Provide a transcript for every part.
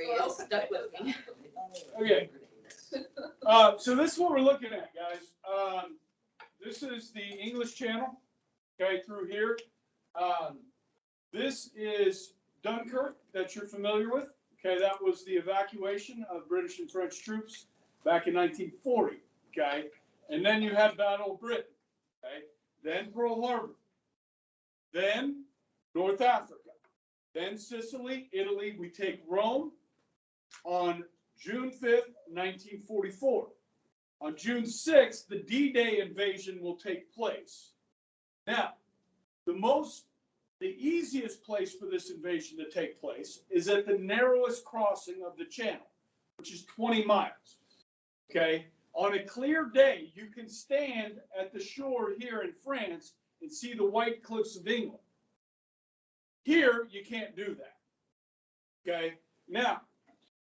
you stuck with me. Okay. So this is what we're looking at, guys. This is the English Channel, okay, through here. This is Dunkirk that you're familiar with. Okay, that was the evacuation of British and French troops back in 1940. Okay, and then you have Battle of Britain. Okay, then Pearl Harbor, then North Africa, then Sicily, Italy. We take Rome on June 5th, 1944. On June 6th, the D-Day invasion will take place. Now, the easiest place for this invasion to take place is at the narrowest crossing of the channel, which is 20 miles. Okay? On a clear day, you can stand at the shore here in France and see the white cliffs of England. Here, you can't do that. Okay? Now,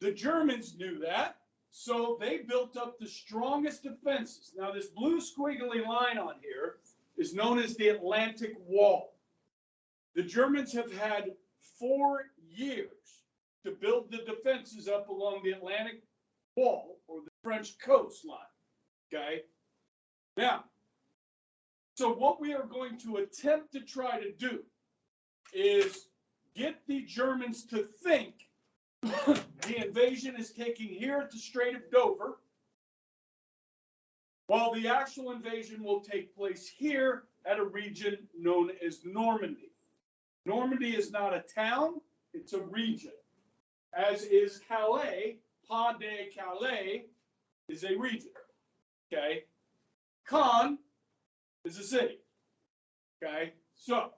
the Germans knew that, so they built up the strongest defenses. Now, this blue squiggly line on here is known as the Atlantic Wall. The Germans have had 4 years to build the defenses up along the Atlantic Wall, or the French coastline. Okay? Now, so what we are going to attempt to try to do is get the Germans to think the invasion is taking here at the Strait of Dover, while the actual invasion will take place here at a region known as Normandy. Normandy is not a town, it's a region. As is Calais, Pas de Calais is a region. Okay? Caen is a city. Okay? So,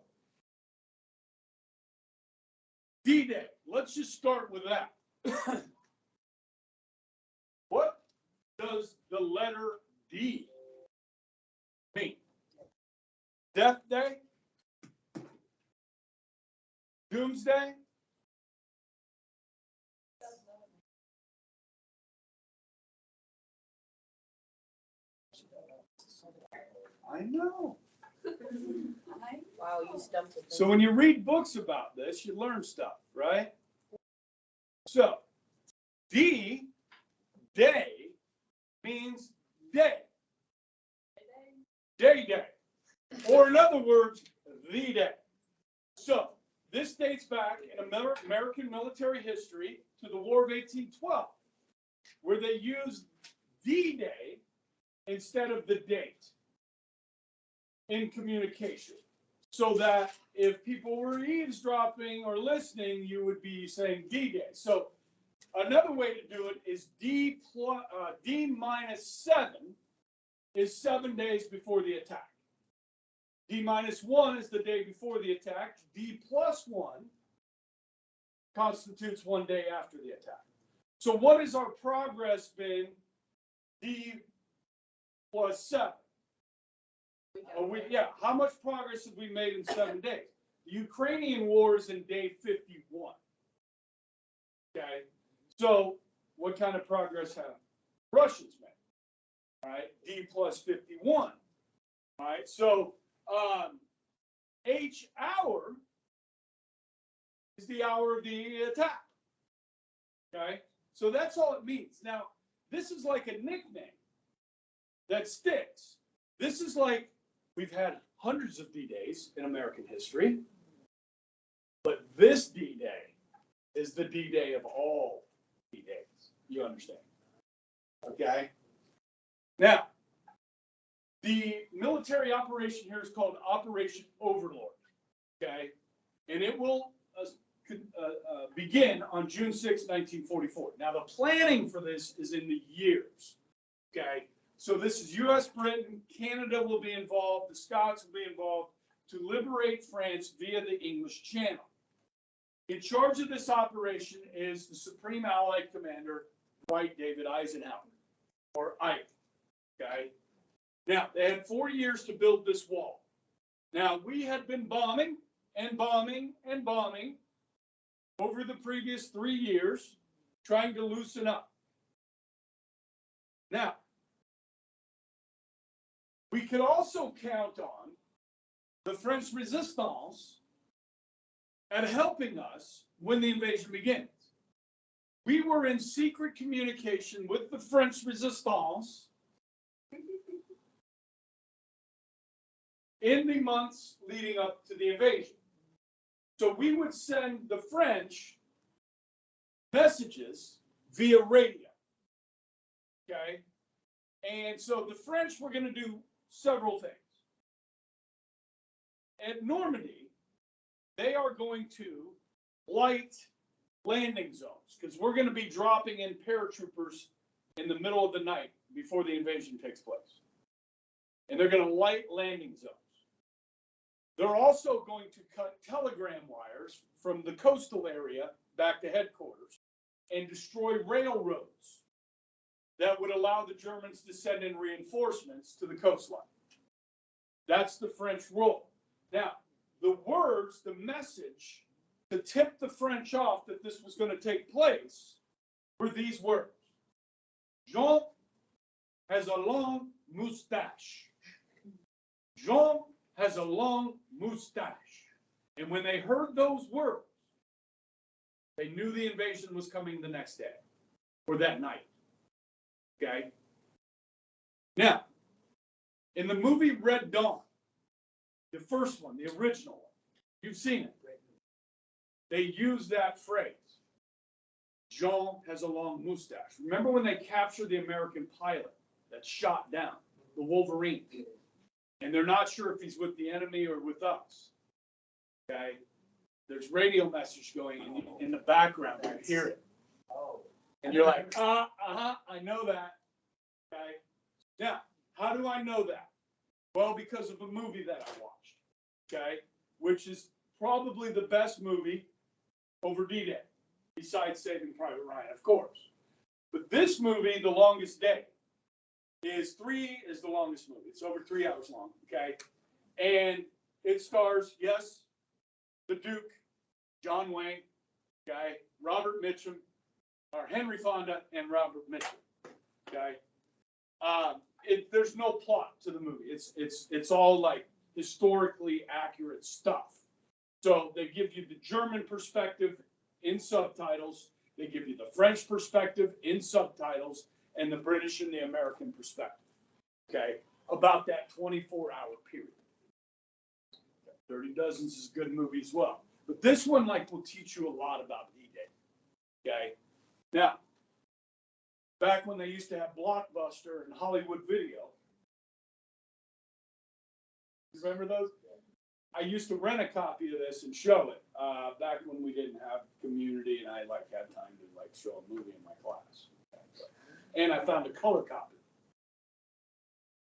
D-Day. Let's just start with that. What does the letter D mean? Death Day? Doomsday? I know. Wow, you stumped it. So when you read books about this, you learn stuff, right? So, D, day, means day. Day. Or in other words, the day. So, this dates back in American military history to the War of 1812, where they used D-Day instead of the date in communication. So that if people were eavesdropping or listening, you would be saying D-Day. So another way to do it is D minus 7 is 7 days before the attack. D minus 1 is the day before the attack. D plus 1 constitutes 1 day after the attack. So what has our progress been? D plus 7. How much progress have we made in 7 days? The Ukrainian war is in day 51. Okay, so what kind of progress have Russians made? All right, D plus 51. All right, so H hour is the hour of the attack. Okay, so that's all it means. Now, this is like a nickname that sticks. This is like, we've had hundreds of D-Days in American history, but this D-Day is the D-Day of all D-Days. You understand? Okay? Now, the military operation here is called Operation Overlord. Okay? And it will begin on June 6, 1944. Now, the planning for this is in the years. Okay? So this is U.S., Britain, Canada will be involved, the Scots will be involved to liberate France via the English Channel. In charge of this operation is the Supreme Allied Commander, Dwight David Eisenhower, or Ike. Okay? Now, they had 4 years to build this wall. Now, we had been bombing and bombing and bombing over the previous 3 years, trying to loosen up. Now, we could also count on the French resistance at helping us when the invasion begins. We were in secret communication with the French resistance in the months leading up to the invasion. So we would send the French messages via radio. Okay? And so the French were going to do several things. At Normandy, they are going to light landing zones because we're going to be dropping in paratroopers in the middle of the night before the invasion takes place. And they're going to light landing zones. They're also going to cut telegram wires from the coastal area back to headquarters and destroy railroads that would allow the Germans to send in reinforcements to the coastline. That's the French role. Now, the words, the message to tip the French off that this was going to take place were these words. Jean has a long moustache. Jean has a long moustache. And when they heard those words, they knew the invasion was coming the next day or that night. Okay? Now, in the movie Red Dawn, the first one, the original one, you've seen it. They use that phrase. Jean has a long mustache. Remember when they captured the American pilot that shot down, the Wolverine? And they're not sure if he's with the enemy or with us. Okay? There's radio message going in the background. You hear it. And you're like, I know that. Okay? Now, how do I know that? Well, because of a movie that I watched. Okay? Which is probably the best movie over D-Day, besides Saving Private Ryan, of course. But this movie, The Longest Day, is the longest movie. It's over 3 hours long, okay? And it stars, yes, the Duke, John Wayne, okay, Robert Mitchum, or Henry Fonda, and Robert Mitchum, okay? There's no plot to the movie. It's all like historically accurate stuff. So they give you the German perspective in subtitles. They give you the French perspective in subtitles and the British and the American perspective. Okay, about that 24-hour period. 30 Dozens is a good movie as well. But this one, will teach you a lot about D-Day. Okay, now, back when they used to have Blockbuster and Hollywood Video, you remember those? I used to rent a copy of this and show it back when we didn't have Community, and I had time to show a movie in my class. And I found a color copy,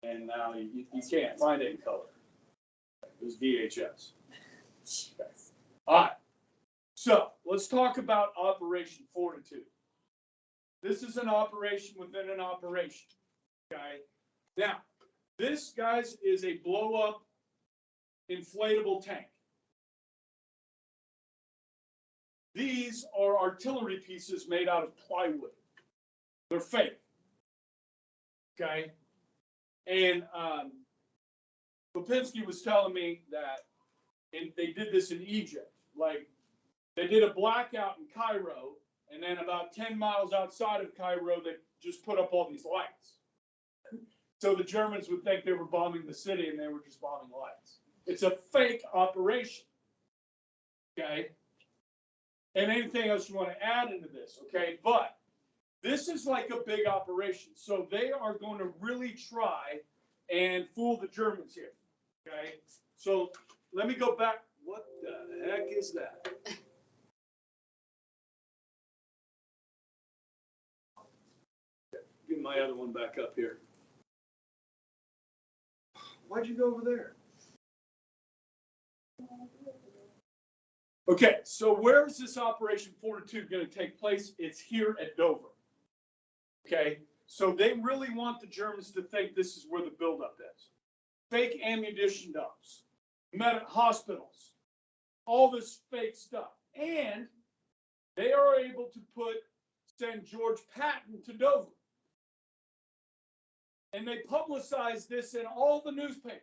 and now you can't find it in color. It was VHS. Okay. All right. So let's talk about Operation Fortitude. This is an operation within an operation. Okay. Now, this, guys, is a blow-up inflatable tank. These are artillery pieces made out of plywood. They're fake. Okay? And Lipinski was telling me that they did this in Egypt. They did a blackout in Cairo, and then about 10 miles outside of Cairo, they just put up all these lights. So the Germans would think they were bombing the city, and they were just bombing lights. It's a fake operation. Okay? And anything else you want to add into this, okay? But this is like a big operation. So they are going to really try and fool the Germans here, okay? So let me go back. What the heck is that? Get my other one back up here. Why'd you go over there? Okay, so where is this Operation Fortitude going to take place? It's here at Dover. Okay, so they really want the Germans to think this is where the buildup is. Fake ammunition dumps, hospitals, all this fake stuff. And they are able to send George Patton to Dover. And they publicize this in all the newspapers.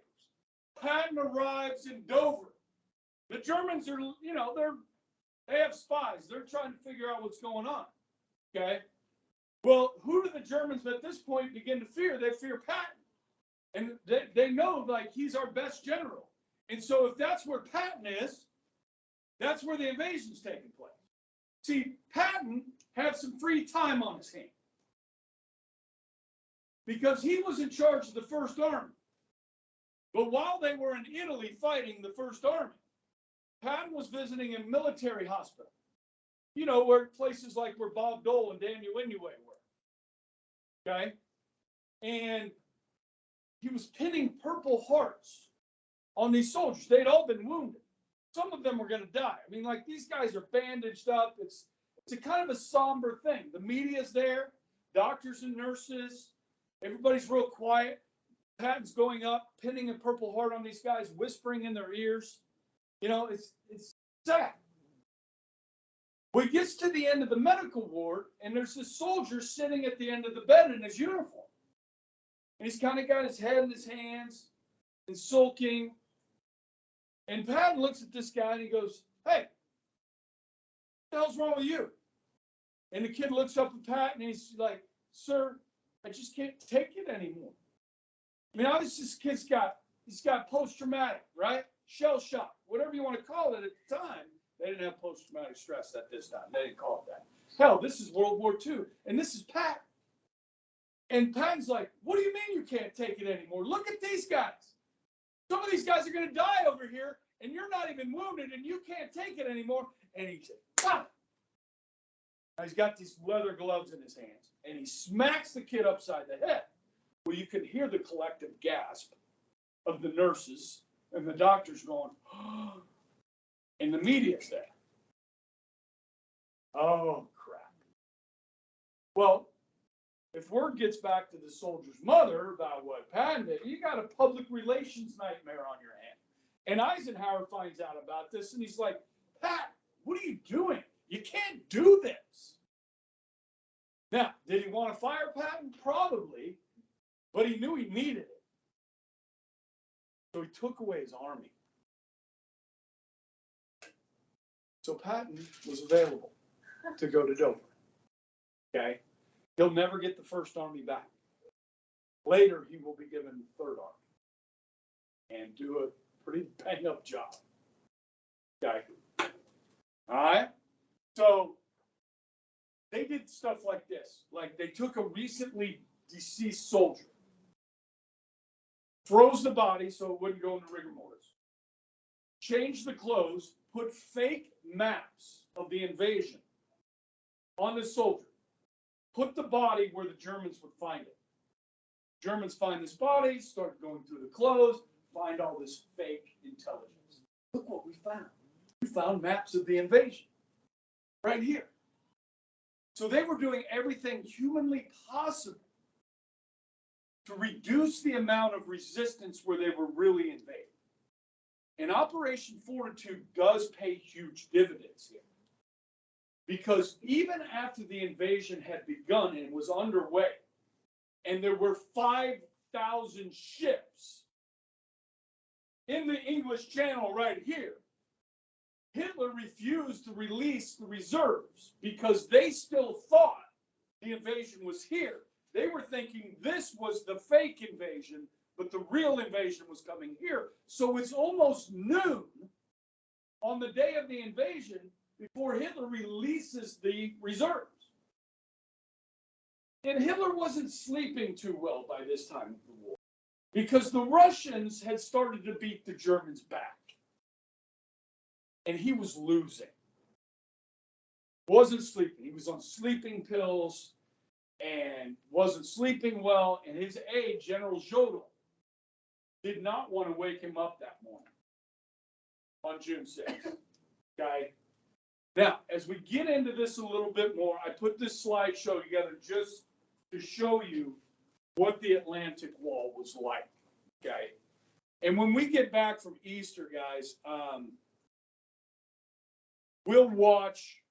Patton arrives in Dover. The Germans are, they have spies. They're trying to figure out what's going on. Okay? Well, who do the Germans at this point begin to fear? They fear Patton. And they know, like, he's our best general. And so if that's where Patton is, that's where the invasion's taking place. See, Patton had some free time on his hands because he was in charge of the First Army. But while they were in Italy fighting the First Army, Patton was visiting a military hospital. You know, where places like where Bob Dole and Daniel Inouye were. Okay? And he was pinning Purple Hearts on these soldiers. They'd all been wounded. Some of them were going to die. I mean, like, these guys are bandaged up. It's a kind of a somber thing. The media's there, doctors and nurses. Everybody's real quiet. Patton's going up, pinning a Purple Heart on these guys, whispering in their ears. You know, it's sad. Well, he gets to the end of the medical ward, and there's this soldier sitting at the end of the bed in his uniform. And he's kind of got his head in his hands and sulking. And Patton looks at this guy and he goes, "Hey, what the hell's wrong with you?" And the kid looks up at Patton and he's like, "Sir, I just can't take it anymore." I mean, obviously this kid's got post-traumatic, right? Shell shock, whatever you want to call it at the time. They didn't have post-traumatic stress at this time. They didn't call it that. Hell, this is World War II, and this is Patton. And Patton's like, "What do you mean you can't take it anymore? Look at these guys. Some of these guys are going to die over here, and you're not even wounded, and you can't take it anymore." And he said, "Wow." Now he's got these leather gloves in his hands, and he smacks the kid upside the head. Well, you can hear the collective gasp of the nurses and the doctors going, "Oh," and the media's there. Oh, crap. Well, if word gets back to the soldier's mother about what Patton did, you got a public relations nightmare on your hand. And Eisenhower finds out about this, and he's like, "Pat, what are you doing? You can't do this." Now, did he want to fire Patton? Probably, but he knew he needed it. So he took away his army. So Patton was available to go to Dover. Okay? He'll never get the First Army back. Later, he will be given the Third Army and do a pretty bang-up job. Okay? All right? So they did stuff like this. Like, they took a recently deceased soldier, froze the body so it wouldn't go into rigor mortis, changed the clothes, put fake maps of the invasion on the soldier, put the body where the Germans would find it. Germans find this body, start going through the clothes, find all this fake intelligence. Look what we found. We found maps of the invasion right here. So they were doing everything humanly possible to reduce the amount of resistance where they were really invading. And Operation Fortitude does pay huge dividends here. Because even after the invasion had begun and was underway, and there were 5,000 ships in the English Channel right here, Hitler refused to release the reserves because they still thought the invasion was here. They were thinking this was the fake invasion, but the real invasion was coming here. So it's almost noon on the day of the invasion before Hitler releases the reserves. And Hitler wasn't sleeping too well by this time of the war because the Russians had started to beat the Germans back. And he was losing. Wasn't sleeping. He was on sleeping pills and wasn't sleeping well. And his aide, General Jodl, did not want to wake him up that morning on June 6th. Okay? Now, as we get into this a little bit more, I put this slideshow together just to show you what the Atlantic Wall was like. Okay? And when we get back from Easter, guys, we'll watch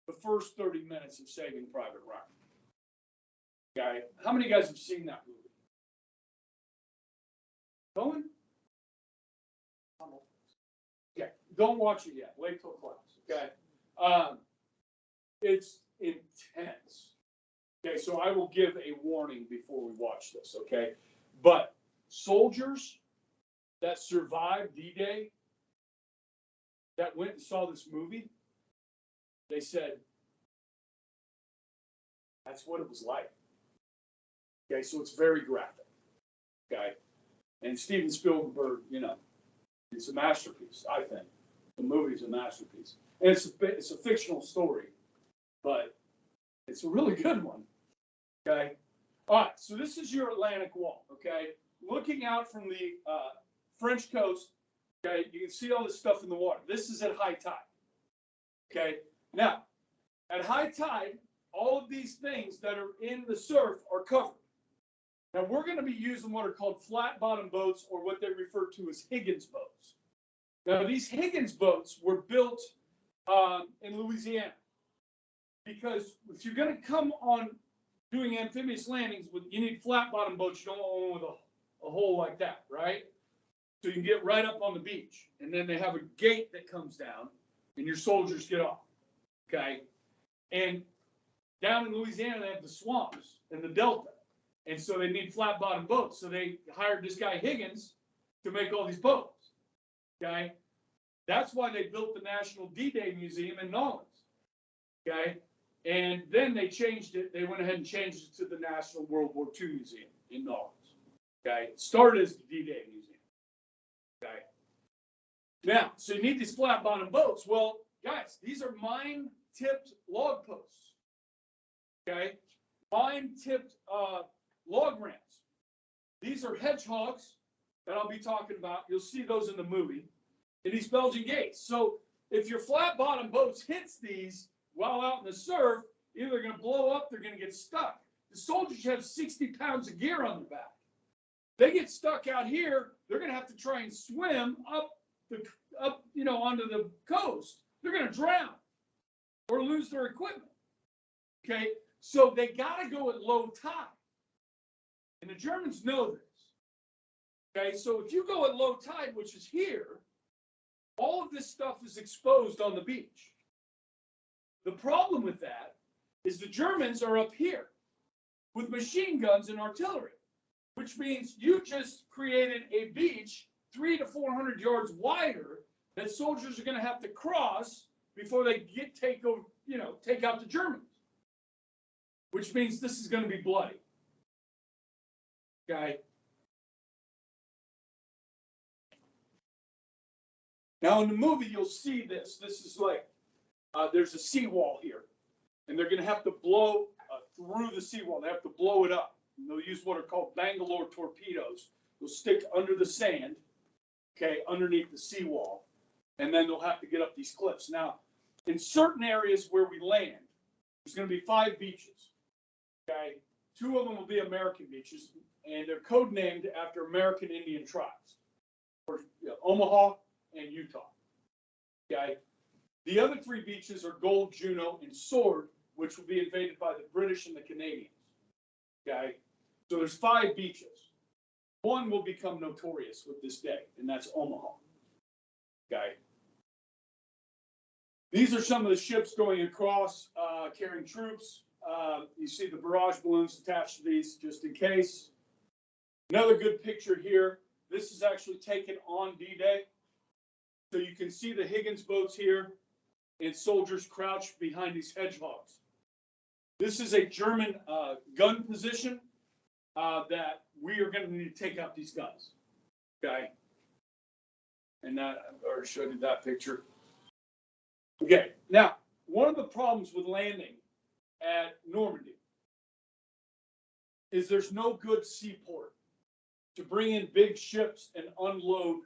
the first 30 minutes of Saving Private Ryan. Okay? How many of you guys have seen that movie? Going? Okay. Don't watch it yet. Wait till class. Okay? intense. Okay, so I will give a warning before we watch this, okay? But soldiers that survived D-Day, that went and saw this movie, they said, that's what it was like. Okay, so it's very graphic. Okay, and Steven Spielberg, it's a masterpiece, I think. The movie's a masterpiece. And it's a fictional story, but it's a really good one. Okay? All right, so this is your Atlantic Wall, okay? Looking out from the French coast, okay, you can see all this stuff in the water. This is at high tide. Okay? Now, at high tide, all of these things that are in the surf are covered. Now, we're going to be using what are called flat-bottom boats, or what they refer to as Higgins boats. Now, these Higgins boats were built in Louisiana, because if you're going to come on doing amphibious landings, you need flat-bottom boats. You don't want one with a hole like that, right? So you can get right up on the beach, and then they have a gate that comes down, and your soldiers get off, okay? And down in Louisiana, they have the swamps and the delta, and so they need flat-bottom boats. So they hired this guy Higgins to make all these boats, okay? That's why they built the National D-Day Museum in Nolens, okay? And then they changed it. They went ahead and changed it to the National World War II Museum in Nolens, okay? It started as the D-Day Museum, okay? Now, so you need these flat-bottom boats. Well, guys, these are mine-tipped log posts, okay? Mine-tipped log ramps. These are hedgehogs that I'll be talking about. You'll see those in the movie, in these Belgian gates. So if your flat-bottom boats hits these while out in the surf, either they're going to blow up, they're going to get stuck. The soldiers have 60 pounds of gear on their back. They get stuck out here, they're going to have to try and swim up onto the coast. They're going to drown or lose their equipment. Okay, so they got to go at low tide, and the Germans know this. Okay, so if you go at low tide, which is here, all of this stuff is exposed on the beach. The problem with that is the Germans are up here with machine guns and artillery, which means you just created a beach 300 to 400 yards wider that soldiers are going to have to cross before they take out the Germans, which means this is going to be bloody. Okay. Now in the movie, you'll see this. This is like, there's a seawall here, and they're going to have to blow through the seawall. They have to blow it up. And they'll use what are called Bangalore torpedoes. They'll stick under the sand, okay, underneath the seawall, and then they'll have to get up these cliffs. Now, in certain areas where we land, there's going to be 5 beaches, okay? 2 of them will be American beaches, and they're codenamed after American Indian tribes, or Omaha and Utah, okay? The other 3 beaches are Gold, Juno, and Sword, which will be invaded by the British and the Canadians, okay? So there's 5 beaches. 1 will become notorious with this day, and that's Omaha, okay? These are some of the ships going across, carrying troops. You see the barrage balloons attached to these, just in case. Another good picture here. This is actually taken on D-Day. So you can see the Higgins boats here, and soldiers crouched behind these hedgehogs. This is a German gun position that we are going to need to take out these guns, okay? And that, I already showed you that picture. Okay, now, one of the problems with landing at Normandy is there's no good seaport to bring in big ships and unload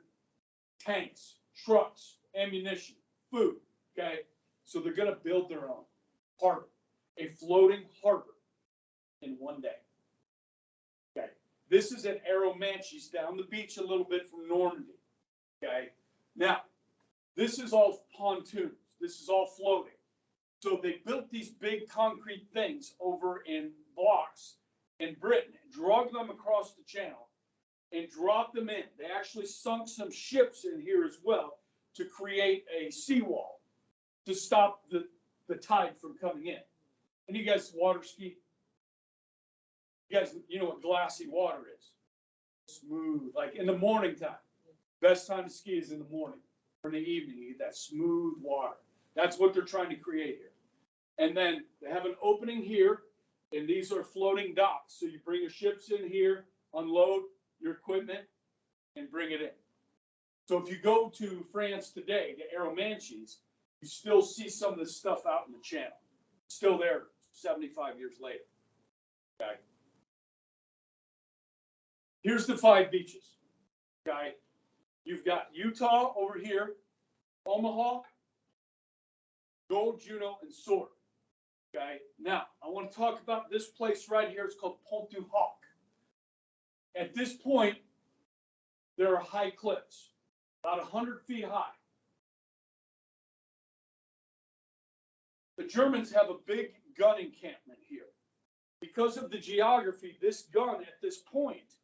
tanks, trucks, ammunition, food, okay? So they're going to build their own harbor, a floating harbor in one day. Okay, this is at Arromanches, down the beach a little bit from Normandy, okay? Now, this is all pontoons. This is all floating. So they built these big concrete things over in blocks in Britain, drug them across the channel, and dropped them in. They actually sunk some ships in here as well to create a seawall to stop the tide from coming in. And you guys water ski? You guys, you know what glassy water is? Smooth, like in the morning time. Best time to ski is in the morning or in the evening. You get that smooth water. That's what they're trying to create here. And then they have an opening here, and these are floating docks. So you bring your ships in here, unload your equipment, and bring it in. So if you go to France today, the Aromanches, you still see some of this stuff out in the channel. Still there 75 years later. Okay. Here's the 5 beaches. Okay. You've got Utah over here, Omaha, Gold, Juneau, and Sword. Okay. Now, I want to talk about this place right here. It's called Pont du Hoc. At this point, there are high cliffs, about 100 feet high. The Germans have a big gun encampment here. Because of the geography, this gun at this point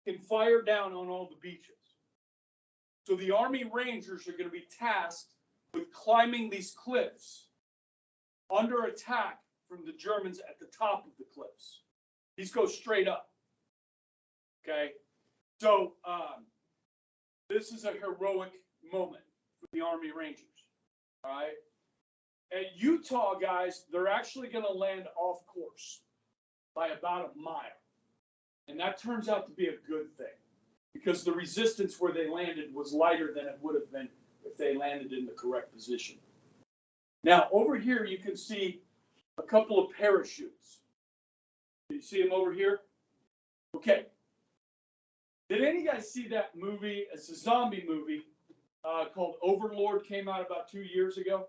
can fire down on all the beaches. So the Army Rangers are going to be tasked with climbing these cliffs under attack from the Germans at the top of the cliffs. These go straight up. Okay? So this is a heroic moment for the Army Rangers. All right? At Utah, guys, they're actually going to land off course by about a mile. And that turns out to be a good thing because the resistance where they landed was lighter than it would have been if they landed in the correct position. Now, over here, you can see a couple of parachutes. Do you see them over here? Okay. Did any of you guys see that movie? It's a zombie movie called Overlord, came out about 2 years ago.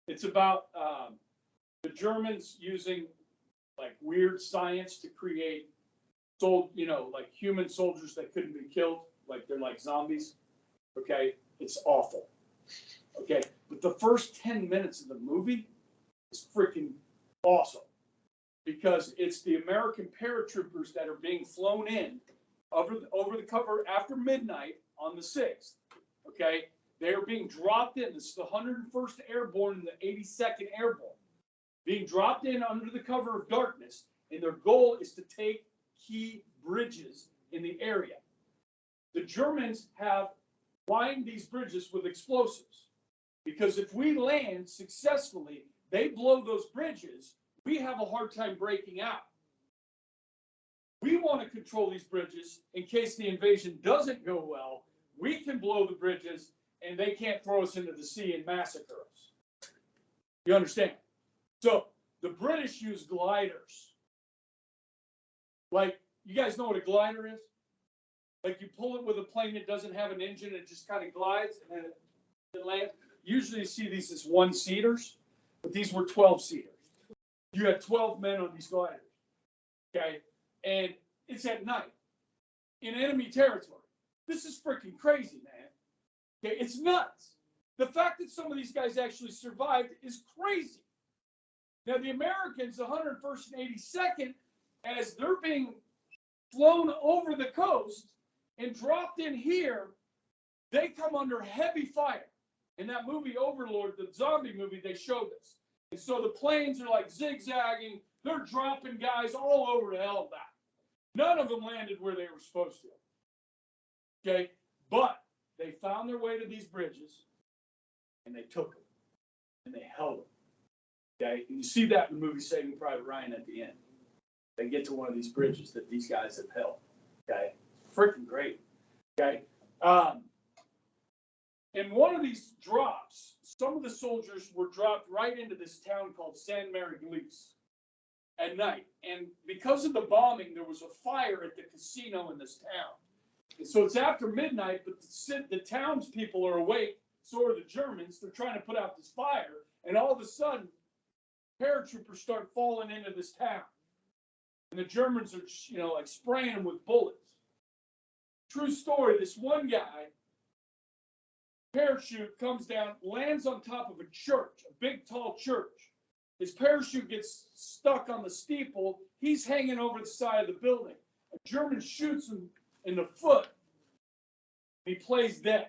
It's about the Germans using like weird science to create like human soldiers that couldn't be killed, like they're like zombies. Okay, it's awful. Okay, but the first 10 minutes of the movie is freaking awesome because it's the American paratroopers that are being flown in over the cover after midnight on the 6th. Okay, they are being dropped in. This is the 101st Airborne and the 82nd Airborne being dropped in under the cover of darkness, and their goal is to take key bridges in the area. The Germans have lined these bridges with explosives because if we land successfully, they blow those bridges, we have a hard time breaking out. We want to control these bridges in case the invasion doesn't go well. We can blow the bridges and they can't throw us into the sea and massacre us. You understand? So the British use gliders. Like, you guys know what a glider is? Like you pull it with a plane that doesn't have an engine, it just kind of glides and then it lands. Usually you see these as 1-seaters, but these were 12-seaters. You had 12 men on these gliders. Okay? And it's at night in enemy territory. This is freaking crazy, man. Okay, it's nuts. The fact that some of these guys actually survived is crazy. Now, the Americans, the 101st and 82nd, as they're being flown over the coast and dropped in here, they come under heavy fire. In that movie, Overlord, the zombie movie, they showed this. And so the planes are like zigzagging. They're dropping guys all over the hell back. None of them landed where they were supposed to. Okay? But they found their way to these bridges, and they took them, and they held them. Okay? And you see that in the movie Saving Private Ryan at the end. They get to one of these bridges that these guys have held. Okay? It's freaking great. Okay? In one of these drops, some of the soldiers were dropped right into this town called San Mariglis at night. And because of the bombing, there was a fire at the casino in this town. And so it's after midnight, but the townspeople are awake, so are the Germans. They're trying to put out this fire. And all of a sudden, paratroopers start falling into this town. And the Germans are, like spraying them with bullets. True story, this one guy, parachute comes down, lands on top of a church, a big tall church. His parachute gets stuck on the steeple. He's hanging over the side of the building. A German shoots him in the foot. He plays dead.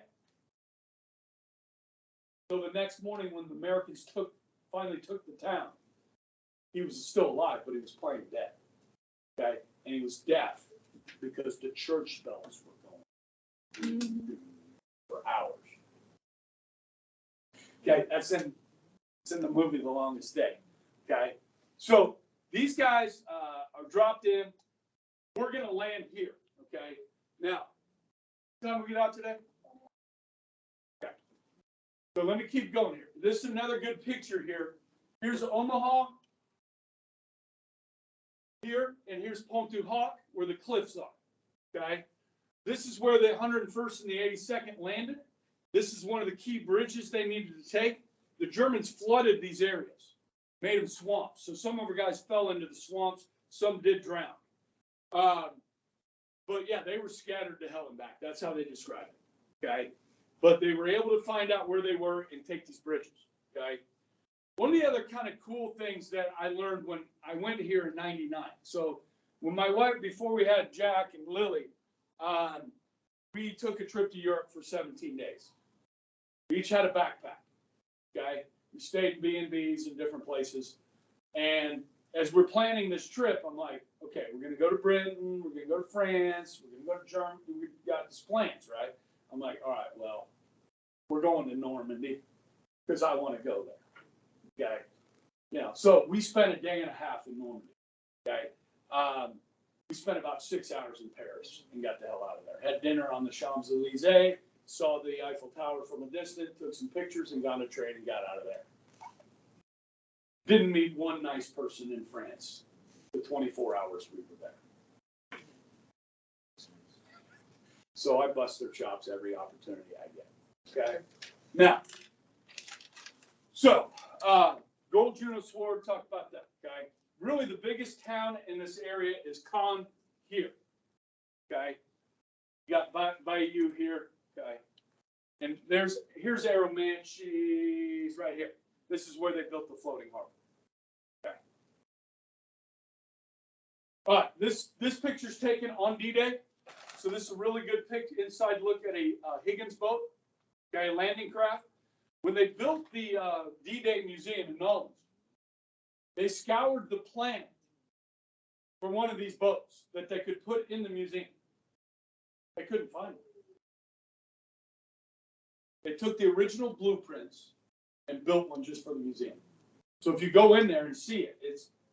So the next morning when the Americans took finally took the town, he was still alive, but he was playing dead. Okay, and he was deaf because the church bells were going for hours. Okay, it's in the movie The Longest Day. Okay, so these guys are dropped in. We're gonna land here. Okay, now, what time we get out today? Okay, so let me keep going here. This is another good picture here. Here's Omaha. Here, and here's Pointe du Hoc, where the cliffs are. Okay, this is where the 101st and the 82nd landed. This is one of the key bridges they needed to take. The Germans flooded these areas, made them swamps. So some of our guys fell into the swamps. Some did drown. But yeah, they were scattered to hell and back. That's how they describe it. Okay, but they were able to find out where they were and take these bridges. Okay. One of the other kind of cool things that I learned when I went here in '99. So when my wife, before we had Jack and Lily, we took a trip to Europe for 17 days. We each had a backpack. Okay, we stayed in B&Bs in different places. And as we're planning this trip, I'm like, okay, we're going to go to Britain, we're going to go to France, we're going to go to Germany. We've got these plans, right? I'm like, all right, well, we're going to Normandy because I want to go there. Okay, you know, so we spent a day and a half in Normandy. Okay, we spent about 6 hours in Paris and got the hell out of there. Had dinner on the Champs-Elysees, saw the Eiffel Tower from a distance, took some pictures, and got on a train and got out of there. Didn't meet one nice person in France the 24 hours we were there. So I bust their chops every opportunity I get. Okay, now, so. Gold Juno Sword, talk about that, okay? Really the biggest town in this area is Caen here, okay? You got Bayeux here, okay? And here's Arromanches right here. This is where they built the floating harbor, okay? All right, this picture's taken on D-Day. So this is a really good inside look at a Higgins boat, okay, landing craft. When they built the D-Day Museum in Nolens, they scoured the planet for one of these boats that they could put in the museum. They couldn't find it. They took the original blueprints and built one just for the museum. So if you go in there and see it,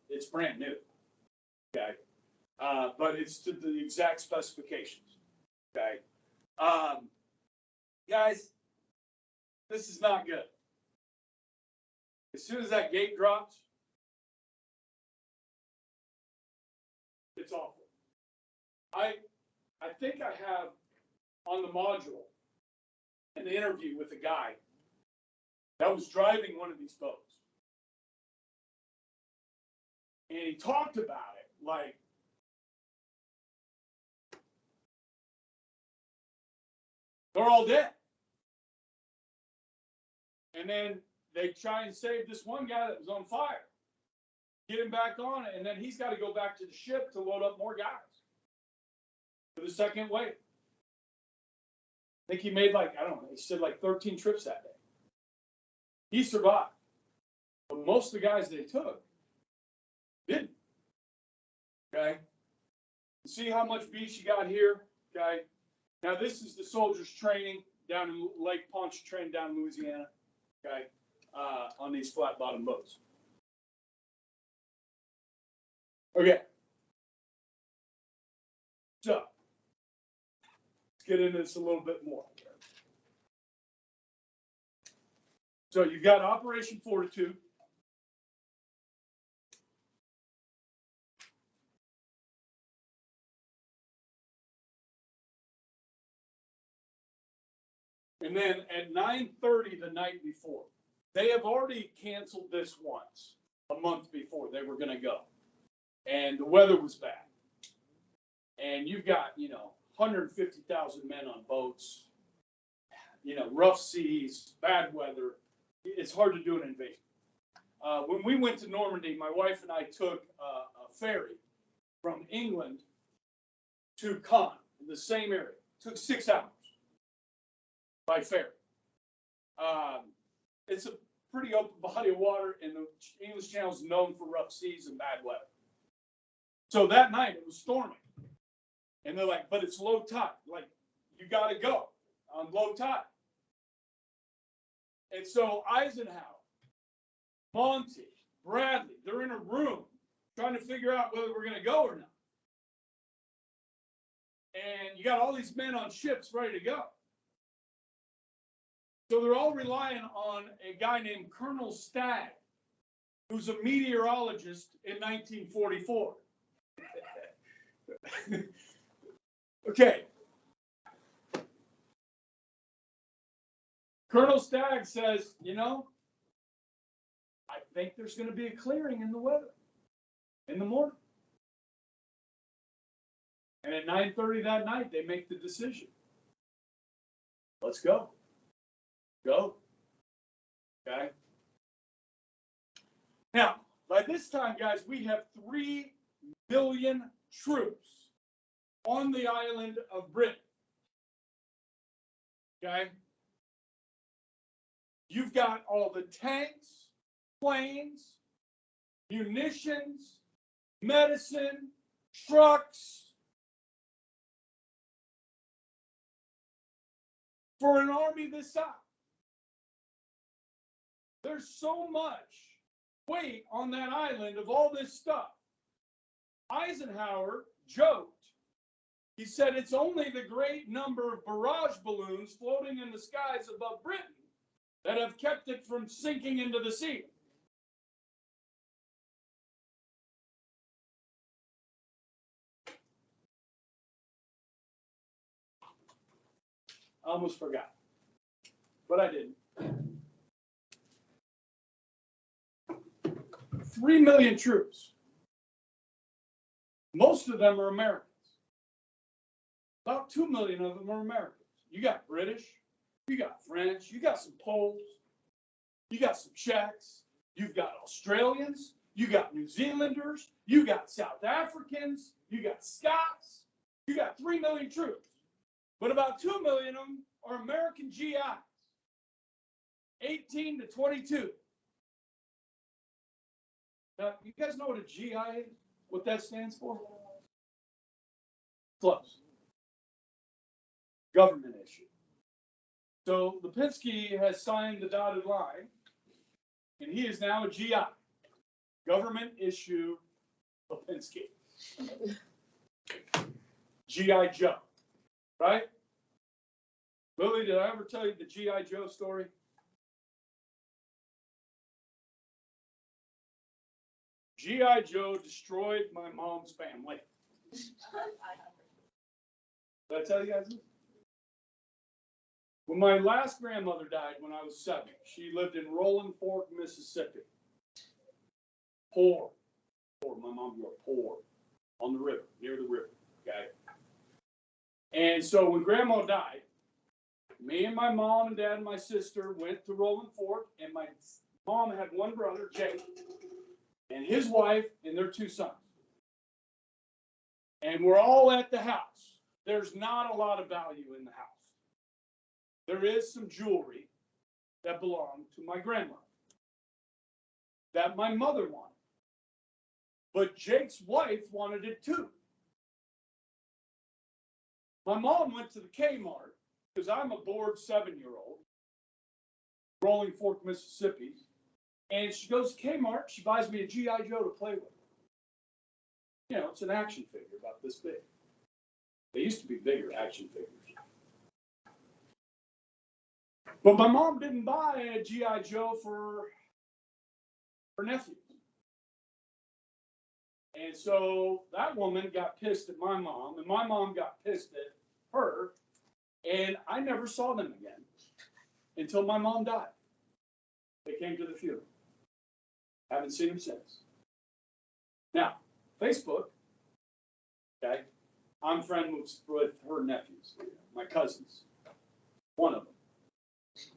it's brand new. Okay, but it's to the exact specifications. Okay, guys. This is not good. As soon as that gate drops, it's awful. I think I have on the module an interview with a guy that was driving one of these boats. And he talked about it like they're all dead. And then they try and save this one guy that was on fire, get him back on it, and then he's got to go back to the ship to load up more guys for the second wave. I think he made like, I don't know, he said like 13 trips that day. He survived. But most of the guys they took didn't. Okay? You see how much beach you got here? Okay? Now this is the soldiers training down in Lake Pontchartrain down in Louisiana. Okay, on these flat bottom boats. Okay, so let's get into this a little bit more. So you've got Operation Fortitude. And then at 9:30 the night before, they have already canceled this once, a month before they were going to go. And the weather was bad. And you've got, 150,000 men on boats, rough seas, bad weather. It's hard to do an invasion. When we went to Normandy, my wife and I took a ferry from England to Caen, in the same area. It took 6 hours by ferry. It's a pretty open body of water, and the English Channel is known for rough seas and bad weather. So that night it was storming, and they're like, but it's low tide. Like, you got to go on low tide. And so Eisenhower, Monty, Bradley, they're in a room trying to figure out whether we're going to go or not. And you got all these men on ships ready to go. So they're all relying on a guy named Colonel Stagg, who's a meteorologist in 1944. Okay. Colonel Stagg says, you know, I think there's going to be a clearing in the weather in the morning. And at 9:30 that night, they make the decision. Let's go. Go. Okay. Now, by this time, guys, we have 3 million troops on the island of Britain. Okay. You've got all the tanks, planes, munitions, medicine, trucks. For an army this size, there's so much weight on that island of all this stuff. Eisenhower joked. He said it's only the great number of barrage balloons floating in the skies above Britain that have kept it from sinking into the sea. I almost forgot, but I didn't. 3 million troops. Most of them are Americans. About 2 million of them are Americans. You got British, you got French, you got some Poles, you got some Czechs, you've got Australians, you got New Zealanders, you got South Africans, you got Scots, you got 3 million troops. But about 2 million of them are American GIs, 18 to 22. Now, you guys know what a GI is? What that stands for? Close. Government issue. So Lipinski has signed the dotted line, and he is now a GI. Government issue Lipinski. GI Joe. Right? Lily, did I ever tell you the GI Joe story? GI Joe destroyed my mom's family. Did I tell you guys this? When my last grandmother died when I was 7, she lived in Rolling Fork, Mississippi. Poor. Poor. My mom grew up poor. On the river, near the river. Okay. And so when grandma died, me and my mom and dad and my sister went to Rolling Fork, and my mom had one brother, Jake, and his wife and their 2 sons. And we're all at the house. There's not a lot of value in the house. There is some jewelry that belonged to my grandmother that my mother wanted. But Jake's wife wanted it too. My mom went to the Kmart, because I'm a bored 7-year-old, Rolling Fork, Mississippi, and she goes to Kmart, she buys me a G.I. Joe to play with. You know, it's an action figure about this big. They used to be bigger action figures. But my mom didn't buy a G.I. Joe for her nephews. And so that woman got pissed at my mom, and my mom got pissed at her, and I never saw them again until my mom died. They came to the funeral. Haven't seen them since. Now, Facebook, okay, I'm friends with her nephews, my cousins, one of them.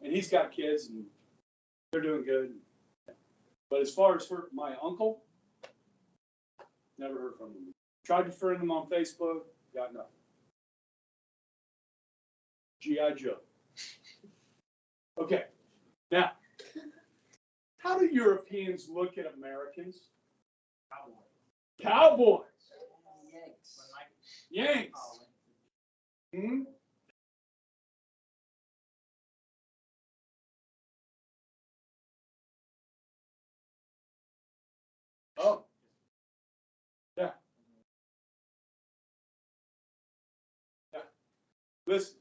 And he's got kids, and they're doing good. But as far as my uncle, never heard from him. Tried to friend him on Facebook, got nothing. G.I. Joe. Okay, now, How do Europeans look at Americans? Cowboys. Yanks. Hmm? Oh, yeah. Yeah. Listen,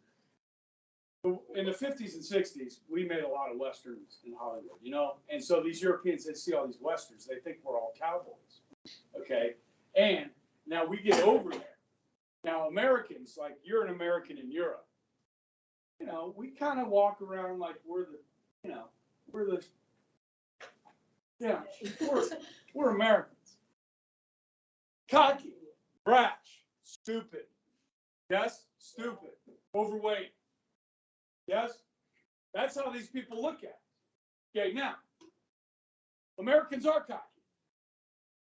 in the 50s and 60s, we made a lot of Westerns in Hollywood, you know? And so these Europeans, they see all these Westerns, they think we're all cowboys, okay? And now we get over there. Now, Americans, like you're an American in Europe, you know, we kind of walk around like we're the, you know, we're the, yeah, we're Americans. Cocky, brash, stupid. Yes, stupid, overweight. Yes, that's how these people look at it. Okay, now, Americans are cocky.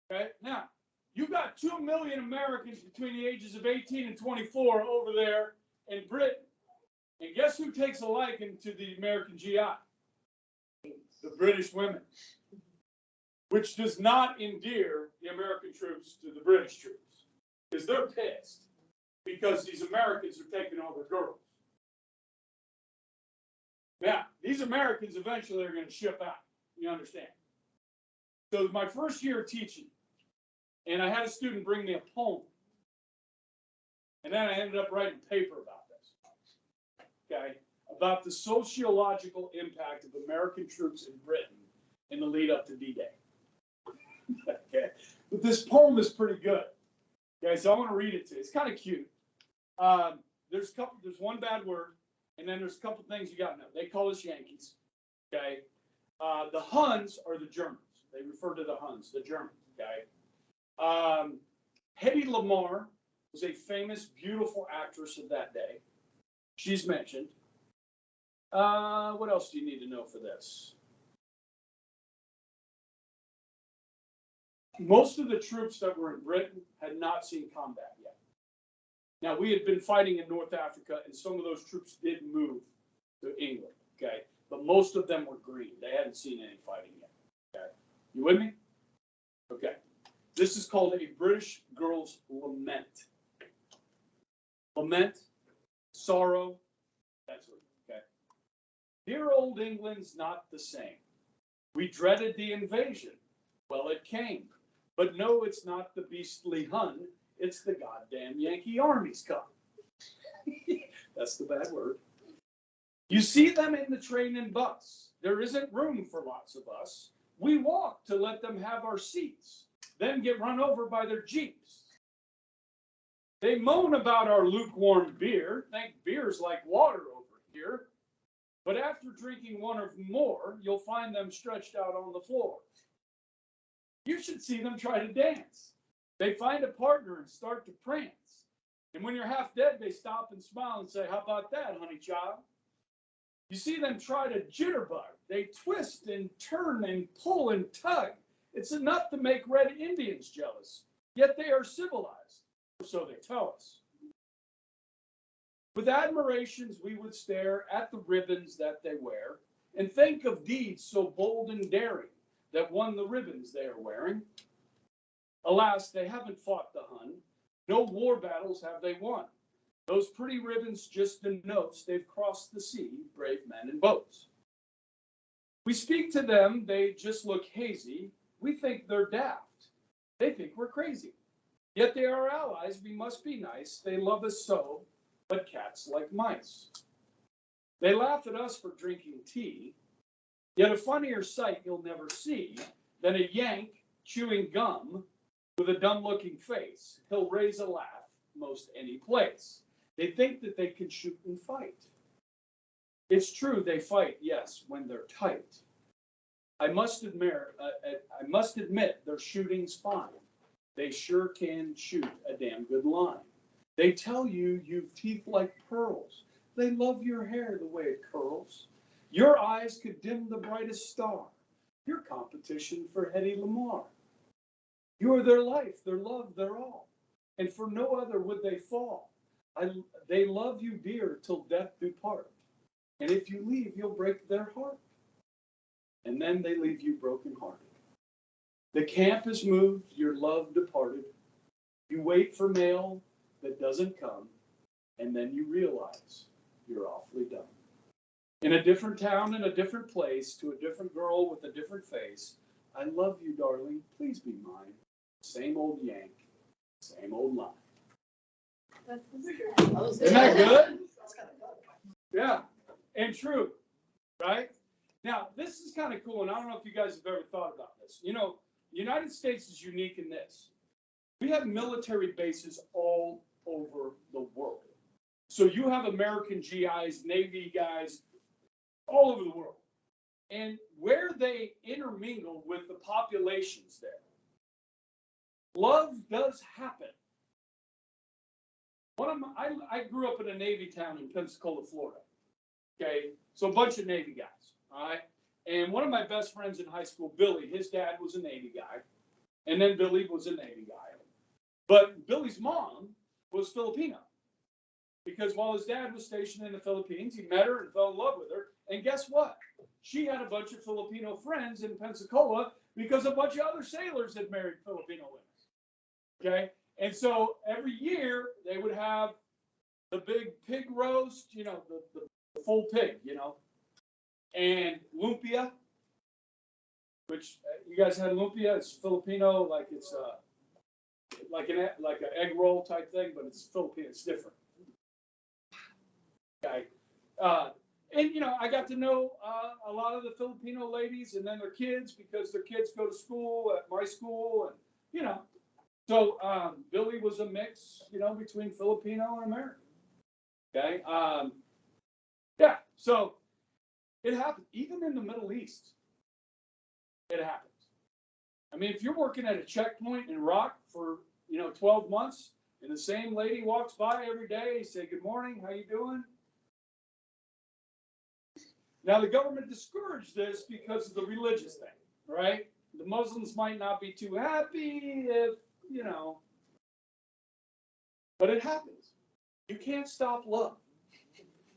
Okay, now, you've got 2 million Americans between the ages of 18 and 24 over there in Britain. And guess who takes a liking to the American GI? The British women, which does not endear the American troops to the British troops, because they're pissed because these Americans are taking all their girls. Yeah, these Americans eventually are going to ship out. You understand? So it was my first year teaching, and I had a student bring me a poem, and then I ended up writing a paper about this. Okay, about the sociological impact of American troops in Britain in the lead up to D-Day. Okay, but this poem is pretty good. Okay, so I want to read it to you. It's kind of cute. There's one bad word, and then there's a couple things you got to know. They call us Yankees. Okay, the Huns are the Germans. They refer to the Huns, the Germans. Okay, Hedy Lamarr was a famous, beautiful actress of that day. She's mentioned. What else do you need to know for this? Most of the troops that were in Britain had not seen combat yet. Now, we had been fighting in North Africa, and some of those troops did move to England, okay? But most of them were green. They hadn't seen any fighting yet, okay? You with me? Okay. This is called a British girl's lament. Lament, sorrow, that's what, okay? Dear old England's not the same. We dreaded the invasion. Well, it came. But no, it's not the beastly Hun. It's the goddamn Yankee army's come. That's the bad word. You see them in the train and bus. There isn't room for lots of us. We walk to let them have our seats, then get run over by their jeeps. They moan about our lukewarm beer. Think beer's like water over here. But after drinking one or more, you'll find them stretched out on the floor. You should see them try to dance. They find a partner and start to prance. And when you're half dead, they stop and smile and say, how about that, honey child? You see them try to jitterbug. They twist and turn and pull and tug. It's enough to make red Indians jealous. Yet they are civilized, or so they tell us. With admirations, we would stare at the ribbons that they wear and think of deeds so bold and daring that won the ribbons they are wearing. Alas, they haven't fought the Hun. No war battles have they won. Those pretty ribbons just denotes they've crossed the sea, brave men in boats. We speak to them, they just look hazy. We think they're daft. They think we're crazy. Yet they are allies, we must be nice. They love us so, but cats like mice. They laugh at us for drinking tea. Yet a funnier sight you'll never see than a Yank chewing gum with a dumb-looking face. He'll raise a laugh most any place. They think that they can shoot and fight. It's true they fight, yes, when they're tight. I must admit their shooting's fine. They sure can shoot a damn good line. They tell you you've teeth like pearls. They love your hair the way it curls. Your eyes could dim the brightest star. Your competition for Hedy Lamarr. You are their life, their love, their all. And for no other would they fall. They love you dear till death do part. And if you leave, you'll break their heart. and then they leave you brokenhearted. The camp is moved, your love departed. You wait for mail that doesn't come, and then you realize you're awfully done. In a different town, in a different place, to a different girl with a different face. I love you, darling. Please be mine. Same old yank, same old line. Isn't that good? Yeah, and true, right? Now, this is kind of cool, and I don't know if you guys have ever thought about this. You know, the United States is unique in this. We have military bases all over the world. So you have American GIs, Navy guys, all over the world. And where they intermingle with the populations there, love does happen. I grew up in a Navy town in Pensacola, Florida. Okay, so a bunch of Navy guys, all right? And one of my best friends in high school, Billy, his dad was a Navy guy. And then Billy was a Navy guy. But Billy's mom was Filipino. Because while his dad was stationed in the Philippines, he met her and fell in love with her. And guess what? She had a bunch of Filipino friends in Pensacola because a bunch of other sailors had married Filipino women. Okay? And so every year they would have the big pig roast, you know, the full pig, you know, and lumpia, which you guys had lumpia. It's Filipino, like it's like an egg roll type thing, but it's Filipino. It's different. Okay. And, you know, I got to know a lot of the Filipino ladies and then their kids because their kids go to school at my school. And, you know, so Billy was a mix, you know, between Filipino and American. Okay. Yeah. So it happens. Even in the Middle East, it happens. I mean, if you're working at a checkpoint in Iraq for, you know, 12 months and the same lady walks by every day, you say, good morning, how you doing? Now, the government discouraged this because of the religious thing, right? The Muslims might not be too happy if, you know, but it happens. You can't stop love.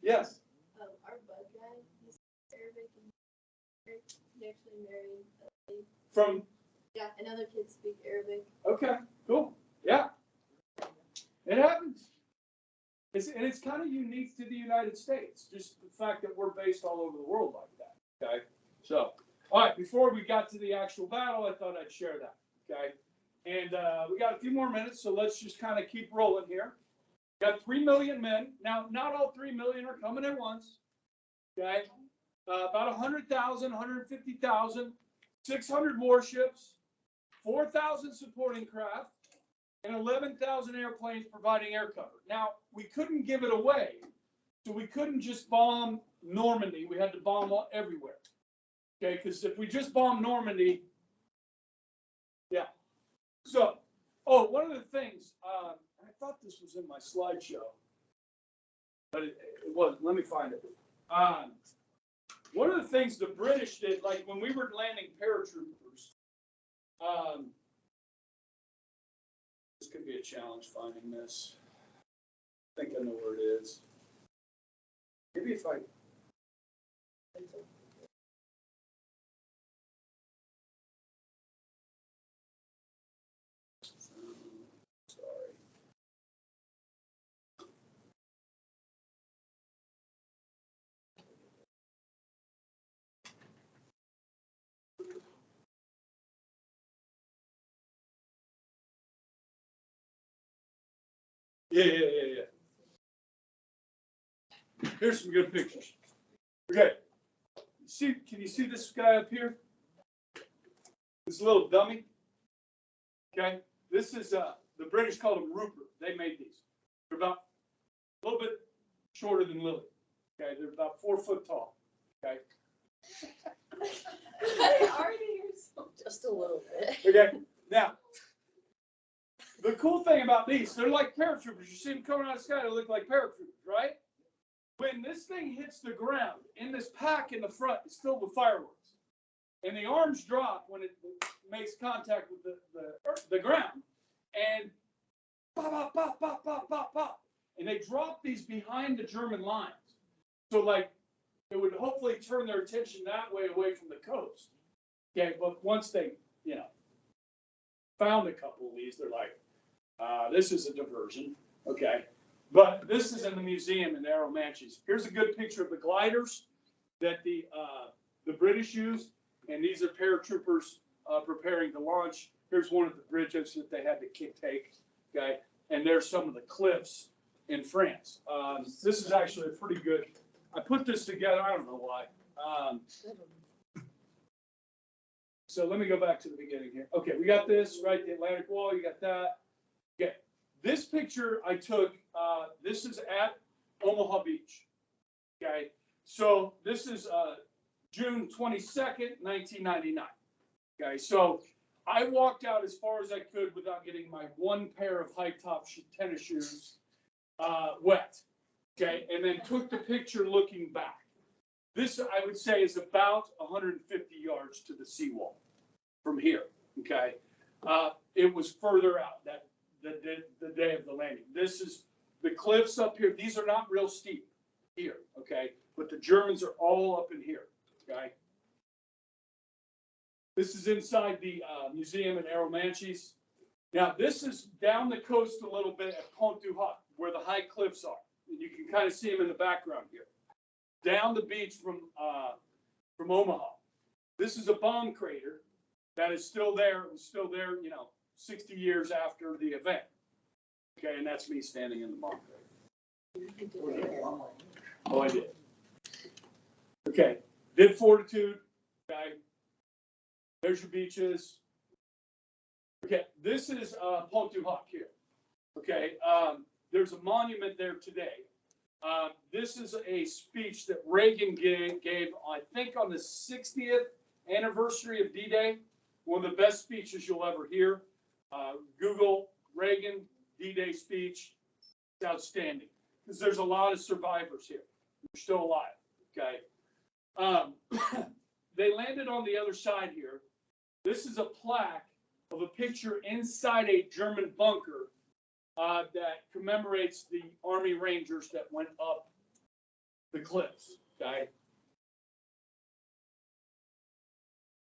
Yes? Our bud guy, he's Arabic, and he actually married a lady. From? Yeah, and other kids speak Arabic. Okay, cool. Yeah. It happens. And it's kind of unique to the United States, just the fact that we're based all over the world like that, okay? So, all right, before we got to the actual battle, I thought I'd share that, okay? And we got a few more minutes, so let's just kind of keep rolling here. Got 3 million men. Now, not all 3 million are coming at once, okay? About 100,000, 150,000, 600 warships, 4,000 supporting craft, and 11,000 airplanes providing air cover. Now, we couldn't give it away, so we couldn't just bomb Normandy. We had to bomb everywhere, okay? Because if we just bombed Normandy, yeah. So, one of the things, I thought this was in my slideshow, but it wasn't. Let me find it. One of the things the British did, like when we were landing paratroopers, this could be a challenge finding this. I think I know where it is. Maybe if I. Sorry. Yeah. Here's some good pictures. Okay. Can you see this guy up here? This little dummy. Okay. This is the British called him Rupert. They made these. They're about a little bit shorter than Lily. Okay. They're about 4 foot tall. Okay. Just a little bit. Okay. Now, the cool thing about these, they're like paratroopers. You see them coming out of the sky, they look like paratroopers, right? When this thing hits the ground, in this pack in the front, it's filled with fireworks. And the arms drop when it makes contact with the ground. And pop, pop, pop, pop, pop, pop, pop. And they drop these behind the German lines. So, like, it would hopefully turn their attention that way away from the coast. Okay, but once they, found a couple of these, they're like, this is a diversion. Okay, but this is in the museum in Arromanches. Here's a good picture of the gliders that the British used, and these are paratroopers preparing to launch. Here's one of the bridges that they had to take. Okay, and there's some of the cliffs in France. This is actually a pretty good. I put this together. I don't know why. So let me go back to the beginning here. Okay, we got this, right? The Atlantic Wall, you got that. Okay, this picture I took, this is at Omaha Beach. Okay, so this is June 22nd, 1999. Okay, so I walked out as far as I could without getting my one pair of high top tennis shoes wet. Okay, and then took the picture looking back. This, I would say, is about 150 yards to the seawall from here. Okay, it was further out that the day of the landing. This is the cliffs up here. These are not real steep here. Okay, but the Germans are all up in here. Okay, this is inside the museum in Arromanches. Now this is down the coast a little bit at Pont du Hoc, where the high cliffs are. And you can kind of see them in the background here. Down the beach from Omaha. This is a bomb crater that is still there. It was still there, 60 years after the event. Okay, and that's me standing in the bomb crater. Oh, I did. Okay, did Fortitude. Okay, there's your beaches. Okay, this is Pont du Hoc here. Okay, there's a monument there today. This is a speech that Reagan gave, I think, on the 60th anniversary of D-Day. One of the best speeches you'll ever hear. Google Reagan D-Day speech. It's outstanding because there's a lot of survivors here. They're still alive. Okay. They landed on the other side here. This is a plaque of a picture inside a German bunker that commemorates the Army Rangers that went up the cliffs. Okay.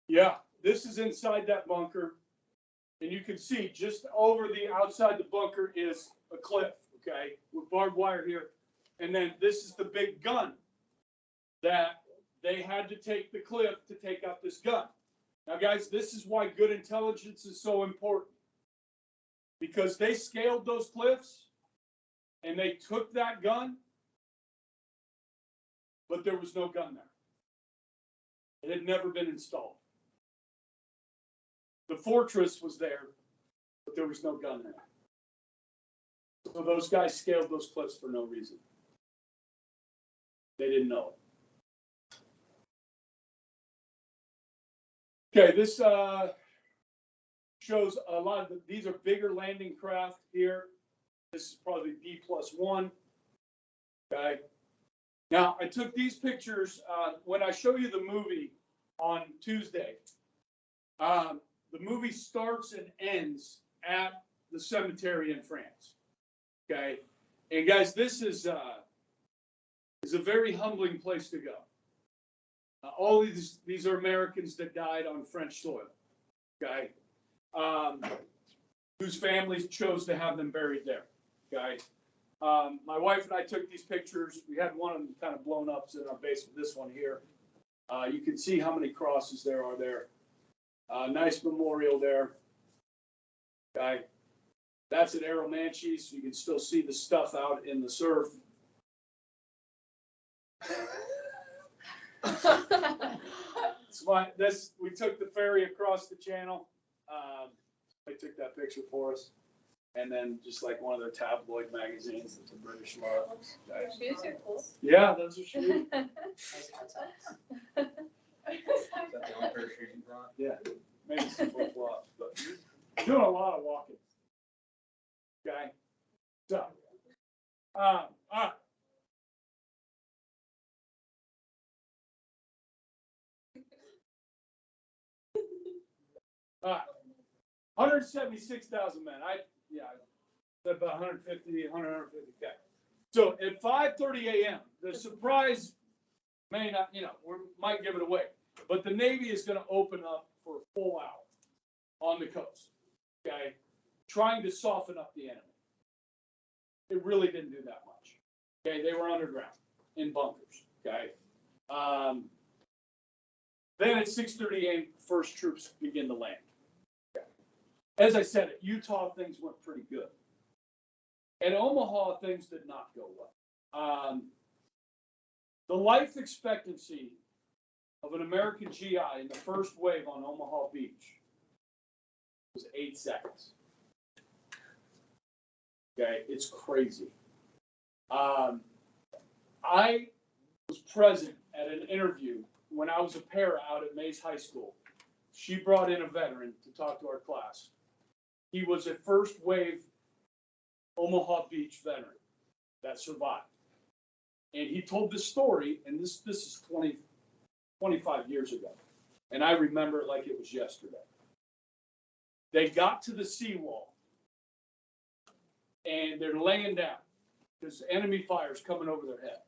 Yeah, this is inside that bunker, and you can see just over the outside the bunker is a cliff. Okay, with barbed wire here, and then this is the big gun that they had to take the cliff to take out this gun. Now, guys, this is why good intelligence is so important. Because they scaled those cliffs and they took that gun, but there was no gun there. It had never been installed. The fortress was there, but there was no gun there. So those guys scaled those cliffs for no reason. They didn't know it. Okay, this shows a lot of these are bigger landing craft here. This is probably D+1. Okay. Now I took these pictures when I show you the movie on Tuesday. The movie starts and ends at the cemetery in France. Okay, and guys, this is a very humbling place to go. All these are Americans that died on French soil. Okay. Whose families chose to have them buried there. Okay. My wife and I took these pictures. We had one of them kind of blown up in our basement. This one here. You can see how many crosses there are there. Nice memorial there. Okay. That's at Arromanches. You can still see the stuff out in the surf. We took the ferry across the channel. They took that picture for us, and then just like one of their tabloid magazines that the British love. Your shoes are cool. Yeah, those are shoes. Is that the only pair of shoes you brought? Yeah, maybe some flip flops, but doing a lot of walking. Okay, so all right. All right. 176,000 men. I said about 150. Okay. So at 5:30 a.m., the surprise may not, we might give it away. But the Navy is going to open up for a full hour on the coast, okay, trying to soften up the enemy. It really didn't do that much. Okay, they were underground in bunkers. Okay. Then at 6:30 a.m., first troops begin to land. Okay. As I said, at Utah, things went pretty good. At Omaha, things did not go well. The life expectancy of an American GI in the first wave on Omaha Beach was 8 seconds. Okay, it's crazy. I was present at an interview when I was a para out at Mays High School. She brought in a veteran to talk to our class. He was a first wave Omaha Beach veteran that survived. And he told this story, and this is 25 years ago. And I remember it like it was yesterday. They got to the seawall, and they're laying down because enemy fire's coming over their head.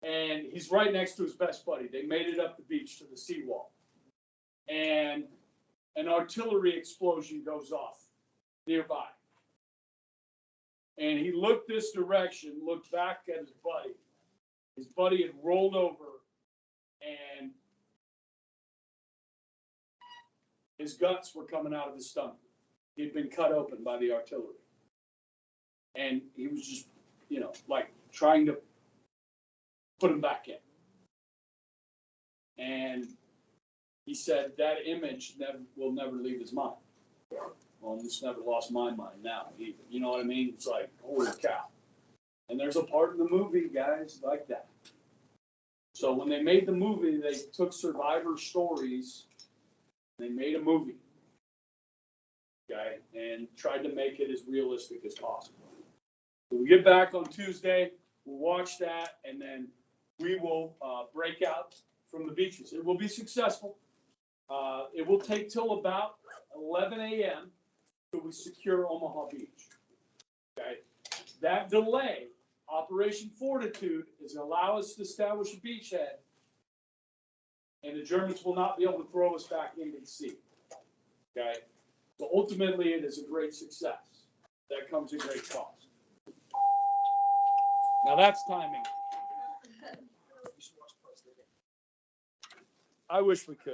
And he's right next to his best buddy. They made it up the beach to the seawall. And an artillery explosion goes off nearby. And he looked this direction, looked back at his buddy. His buddy had rolled over, and his guts were coming out of his stomach. He'd been cut open by the artillery. And he was just, like trying to put him back in. And he said that image will never leave his mind. Well, it's never lost my mind now either. You know what I mean? It's like, holy cow. And there's a part in the movie, guys, like that. So when they made the movie, they took survivor stories, they made a movie, okay, and tried to make it as realistic as possible. So we get back on Tuesday, we'll watch that, and then we will break out from the beaches. It will be successful. It will take till about 11 a.m. till we secure Omaha Beach. Okay, that delay, Operation Fortitude, is allow us to establish a beachhead, and the Germans will not be able to throw us back into the sea. Okay, so ultimately, it is a great success. That comes at great cost. Now that's timing. I wish we could.